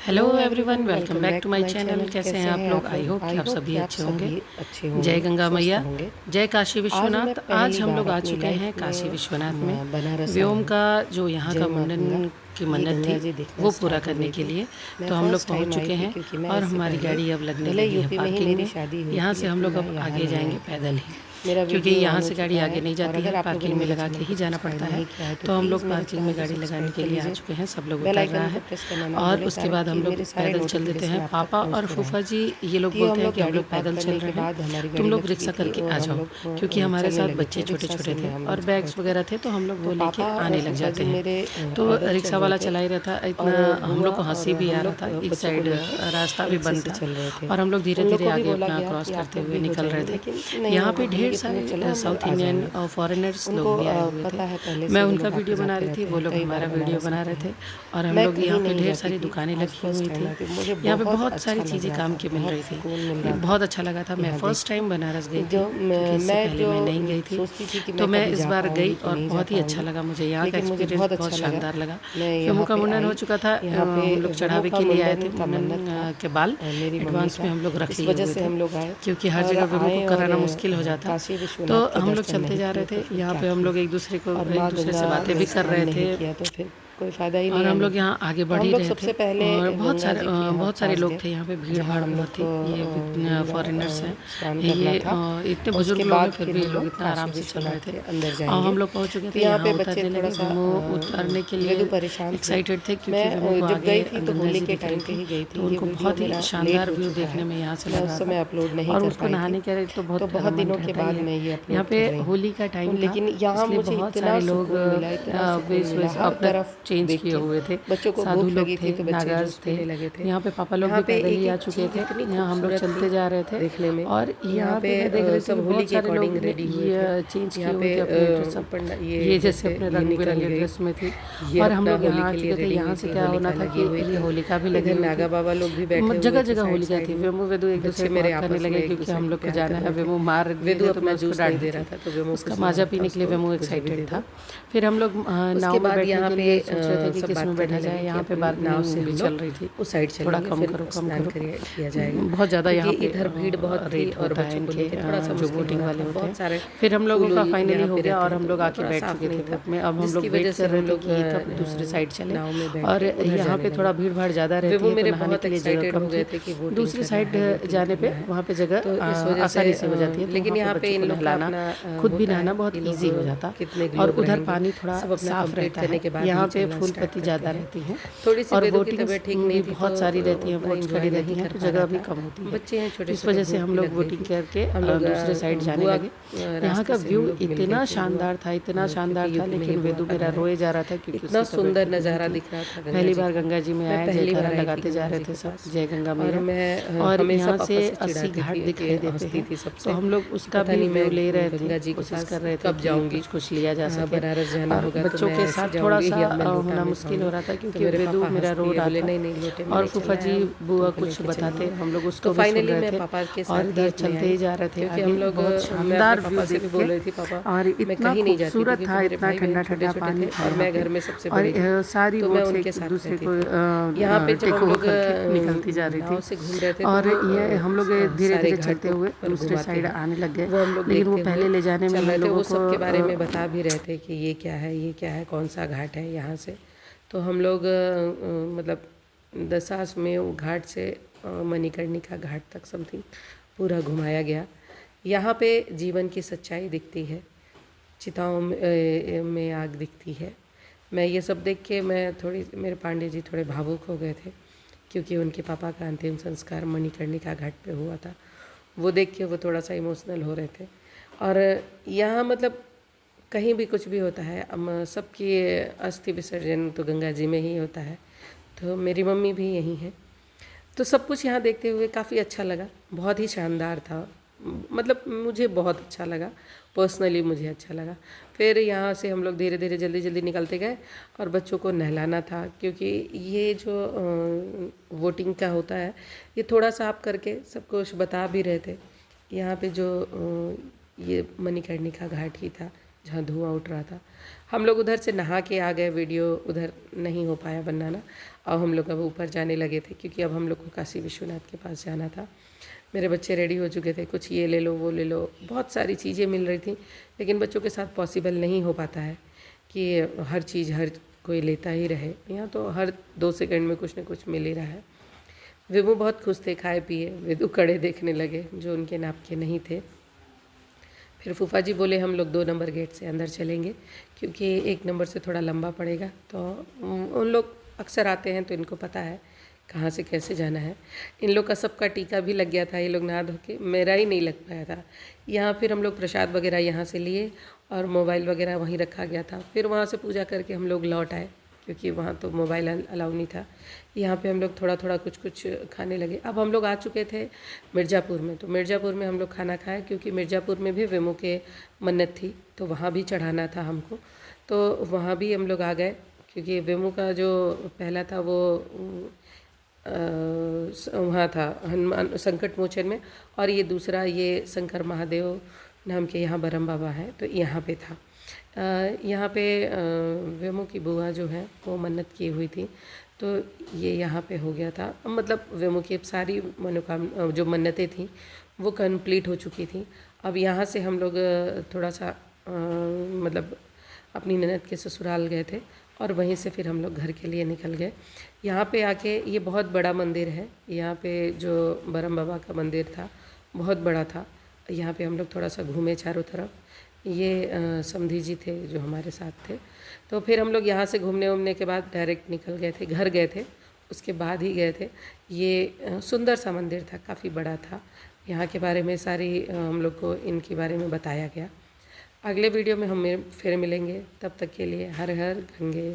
Hello everyone, welcome back to my channel. कैसे हैं आप लोग? आई होप कि आप सभी अच्छे होंगे। जय गंगा मैया, जय काशी विश्वनाथ। आज हम लोग आ चुके हैं काशी विश्वनाथ में। व्योम का जो यहाँ का मुंडन की मन्नत थी वो पूरा करने के लिए तो हम लोग पहुँच चुके हैं और हमारी गाड़ी अब लगने लगी है पार्किंग में। यहाँ से हम लोग अब आगे जाएंगे पैदल ही, क्योंकि यहाँ से गाड़ी आगे नहीं जाती है, पार्किंग में लगा के ही जाना पड़ता है। तो हम लोग पार्किंग में गाड़ी लगाने के लिए आ चुके हैं, सब लोग उतर रहा है और उसके बाद हम लोग पैदल चल देते हैं। पापा और फूफा जी ये लोग बोलते हैं कि हम लोग पैदल चल रहे हैं, तुम लोग रिक्शा करके आ जाओ, क्योंकि हमारे साथ बच्चे छोटे छोटे थे और बैग्स वगैरह थे तो हम लोग वो लेके आने लग जाते हैं। तो रिक्शा वाला चला ही रहता, इतना हम लोग को हंसी भी आ रहा था। एक साइड रास्ता भी बंद था और हम लोग धीरे धीरे आगे अपना क्रॉस करते हुए निकल रहे थे। यहाँ पे ढेर सारे साउथ इंडियन और फॉरेनर्स लोग भी आए हुए थे। मैं उनका वीडियो बना रही थी, वो लोग हमारा वीडियो बना रहे थे और हम लोग यहाँ पे ढेर सारी दुकानें लगी हुई थी। यहाँ पे बहुत सारी चीज़ें काम की मिल रही थी, बहुत अच्छा लगा था। मैं फर्स्ट टाइम बनारस गई थी, इससे पहले मैं नहीं गई थी, तो मैं इस बार गई और बहुत ही अच्छा लगा मुझे। यहाँ का एक्सपीरियंस बहुत शानदार लगा। व्योम का मुंडन हो चुका था, हम लोग चढ़ावे के लिए आए थे मुंडन के बाल एडवांस में हम लोग रख लिए हुए थे, क्योंकि हर जगह व्योम को कराना मुश्किल हो जाता। तो हम लोग चलते जा रहे थे, यहाँ पे हम लोग एक दूसरे से बातें भी कर रहे थे तो फिर कोई फ़ायदा ही नहीं। और हम लोग यहाँ आगे बढ़ ही रहे सबसे थे पहले और बहुत सारे लोग थे यहाँ पे, भीड़ भाड़ बहुत थी। ये फॉरेनर्स हैं, ये इतने बुजुर्ग लोग हैं, फिर भी लोग इतना आराम से चल रहे थे। और हम लोग पहुँच चुके थे, यहाँ उतरने लगे। हम उतरने के लिए एक्साइटेड थे, क्योंकि जब गई थी तो होली के टाइम पे ही गई थी, तो उनको बहुत ही शानदार व्यू देखने में यहाँ से लगा था। अपलोड नहीं और उसको नहाने के लिए तो बहुत दिनों के बाद में ये यहाँ पे होली का टाइम, लेकिन यहाँ मुझे बहुत सारे लोग अपना चेंज किए हुए थे, साधु लोग थे, नागाज थे। यहाँ पे पापा लोग भी पैदल ही आ चुके थे। यहाँ हम लोग चलते जा रहे थे देखने में, और यहाँ पे मैं देख रही थी बहुत सारे लोग चेंज किए हुए थे अपने ड्रेस, ये जैसे अपने रंग बिरंगे ड्रेस में थी। और हम लोग यहाँ आ चुके थे। यहाँ से क्या होना था कि ये होलिका भी लगी, नागा बाबा लोग भी बैठे, जगह जगह होलिका थी। वेमू वेदू एक दूसरे में करने लगे, क्योंकि हम लोग को जाना है। वेमू मार वेदू तो मैं उसको डांट दे रहा था, तो वेमू उसका माजा पीने के लिए वेमू एक्साइटेड था। फिर हम लोग नाव में बैठने के लिए सोच रहे थे कि किसमें बैठा जाए। यहाँ पे नाव से भी चल रही थी, उस साइड थोड़ा कम करो किया जाएगा, बहुत ज़्यादा यहाँ पे इधर भीड़ बहुत रेट होता है इनके जो बोटिंग वाले होते हैं। फिर हम लोगों का फाइनली हो गया और हम लोग आके बैठ चुके थे बोट में। अब हम लोग वेट कर रहे थे कि कब दूसरी साइड चले, और यहाँ पे थोड़ा भीड़ भाड़ ज़्यादा रहती है, तो नहाने के लिए जगह कम थी। दूसरी साइड जाने पे वहाँ पे जगह आसानी से हो जाती है, लेकिन यहाँ पे इन लोग नहाना, खुद भी नहाना बहुत ईजी हो जाता, और उधर पानी थोड़ा साफ रहता है। यहाँ पे फूल पत्ती ज़्यादा रहती हैं और बोटिंग भी बहुत सारी रहती है, बोट खड़ी रहती हैं, तो जगह भी कम होती है। बच्चे हैं छोटे, इस वजह से हम लोग बोटिंग करके दूसरे साइड जाने लगे। यहाँ का व्यू इतना शानदार था, इतना शानदार था, लेकिन वेदू मेरा रोए जा रहा था, क्योंकि इतना सुंदर नज़ारा दिख रहा था। पहली बार गंगा जी में आए, जयकारा लगाते जा रहे थे सब, जय गंगा मैया। और यहाँ से 80 घाट दिखाई देते हैं, तो हम लोग उसका भी व्यू ले रहे थे, कोशिश कर रहे थे कि कुछ लिया जा सके। बच्चों के साथ थोड़ा सा होना मुश्किल हो रहा था, क्योंकि वेदू मेरा रो रहा था और फूफा जी बुआ कुछ बताते, हम लोग उसको भी सुन रहे थे और इधर चलते ही जा रहे थे। हम लोग बहुत शानदार व्यू देख रहे थे पापा, और इतना खूबसूरत था, इतना ठंडा ठंडा पानी था, और मैं घर में सबसे बड़ी और सारी बोट एक दूसरे को यहाँ पे टेक ओवर करके निकलती जा रही थी। और ये हम लोग धीरे धीरे चलते हुए दूसरे साइड आने लग गए, लेकिन वो पहले ले जाने में हम लोगों को के बारे में बता भी रहे थे कि ये क्या है, ये क्या है, कौन सा घाट है यहाँ से। तो हम लोग मतलब दसास में वो घाट से मणिकर्णिका घाट तक समथिंग पूरा घुमाया गया। यहाँ पे जीवन की सच्चाई दिखती है, चिताओं में आग दिखती है। मैं ये सब देख के मेरे पांडे जी थोड़े भावुक हो गए थे, क्योंकि उनके पापा का अंतिम संस्कार मणिकर्णिका घाट पे हुआ था। वो देख के वो थोड़ा सा इमोशनल हो रहे थे। और यहाँ मतलब कहीं भी कुछ भी होता है, सबकी अस्थि विसर्जन तो गंगा जी में ही होता है, तो मेरी मम्मी भी यहीं है। तो सब कुछ यहाँ देखते हुए काफ़ी अच्छा लगा, बहुत ही शानदार था, मतलब मुझे बहुत अच्छा लगा, पर्सनली मुझे अच्छा लगा। फिर यहाँ से हम लोग धीरे धीरे जल्दी जल्दी निकलते गए, और बच्चों को नहलाना था, क्योंकि ये जो वोटिंग का होता है, ये थोड़ा सा आप करके सब कुछ बता भी रहे थे। यहाँ पे जो ये मणिकर्णिका घाट ही था जहाँ धुआं उठ रहा था। हम लोग उधर से नहा के आ गए, वीडियो उधर नहीं हो पाया बनाना। और हम लोग अब ऊपर जाने लगे थे क्योंकि अब हम लोग को काशी विश्वनाथ के पास जाना था। मेरे बच्चे रेडी हो चुके थे, कुछ ये ले लो वो ले लो, बहुत सारी चीज़ें मिल रही थी, लेकिन बच्चों के साथ पॉसिबल नहीं हो पाता है कि हर चीज़ हर कोई लेता ही रहे। यहाँ तो हर 2 सेकंड में कुछ न कुछ मिल ही रहा है। विमू बहुत खुश थे, खाए पिए। विदु कड़े देखने लगे जो उनके नाप के नहीं थे। फिर फूफा जी बोले हम लोग 2 नंबर गेट से अंदर चलेंगे क्योंकि 1 नंबर से थोड़ा लंबा पड़ेगा। तो उन लोग अक्सर आते हैं तो इनको पता है कहाँ से कैसे जाना है। इन लोग का सबका टीका भी लग गया था, ये लोग नहा धो के, मेरा ही नहीं लग पाया था। यहाँ फिर हम लोग प्रसाद वगैरह यहाँ से लिए और मोबाइल वगैरह वहीं रखा गया था। फिर वहाँ से पूजा करके हम लोग लौट आए क्योंकि वहाँ तो मोबाइल अलाउ नहीं था। यहाँ पे हम लोग थोड़ा थोड़ा कुछ कुछ खाने लगे। अब हम लोग आ चुके थे मिर्ज़ापुर में, तो मिर्ज़ापुर में हम लोग खाना खाए क्योंकि मिर्ज़ापुर में भी विमो के मन्नत थी तो वहाँ भी चढ़ाना था हमको। तो वहाँ भी हम लोग आ गए क्योंकि विमो का जो पहला था वो वहाँ था हनुमान संकट मोचन में, और ये दूसरा ये शंकर महादेव नाम के यहाँ बरम बाबा हैं तो यहाँ पे था। यहाँ पे वेमो की बुआ जो है वो मन्नत की हुई थी तो ये यहाँ पे हो गया था। मतलब वेमो की सारी मनोकामना जो मन्नतें थी वो कंप्लीट हो चुकी थी। अब यहाँ से हम लोग थोड़ा सा मतलब अपनी ननद के ससुराल गए थे और वहीं से फिर हम लोग घर के लिए निकल गए। यहाँ पे आके ये बहुत बड़ा मंदिर है। यहाँ पे जो बरम बाबा का मंदिर था बहुत बड़ा था। यहाँ पे हम लोग थोड़ा सा घूमे चारों तरफ। ये समधी जी थे जो हमारे साथ थे। तो फिर हम लोग यहाँ से घूमने उमने के बाद डायरेक्ट निकल गए थे, घर गए थे, उसके बाद ही गए थे। ये सुंदर सा मंदिर था, काफ़ी बड़ा था। यहाँ के बारे में सारी हम लोग को इनके बारे में बताया गया। अगले वीडियो में हम फिर मिलेंगे, तब तक के लिए हर हर गंगे।